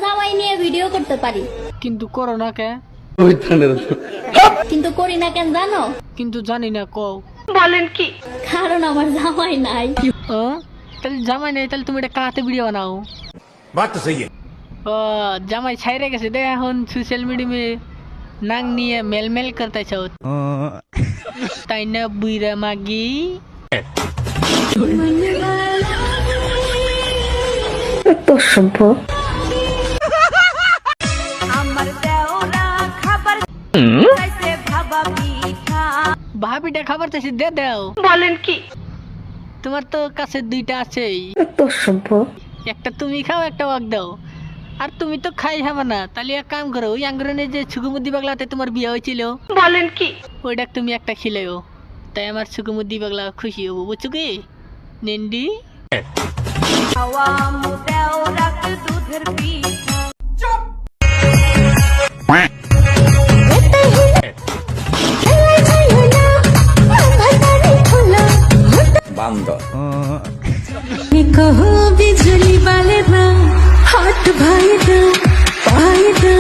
জামাই নিয়ে ভিডিও করতে পারি, কিন্তু করো না কে? কিন্তু করি না কেন জানো? কিন্তু জানি না কও। কারণ আমার জামাই নাই। ও, তাহলে জামাই নেই, তাহলে তুমি এটা কাতে ভিডিও বানাও? बात तो सही है। ও, জামাই ছাইরে গেছে দে, এখন সোশ্যাল মিডিয়ামে নাং নিয়ে মেলমেল করতে চাও তাই না বুইরা মাগি? ভাবিটা খাবার চাইছি, দে দাও। বলেন কি? তোমার তো কাছে দুইটা আছেই, একটা তুমি খাও, একটা ওয়াক দাও। আর তুমি তো খাই হবে না, তাহলে এক কাম করো, ওই আঙ্গরনে যে সুকুমুদ্দি পাগলাতে তোমার বিয়ে হয়েছিল, বলেন কি, ওইটা তুমি একটা খিলেও, তাই আমার সুকুমুদ্দি পাগলা খুশি হবো, বুঝছো কি নেন্ডি? बांदर कहो बिजली वाले ना हाथ भाई दो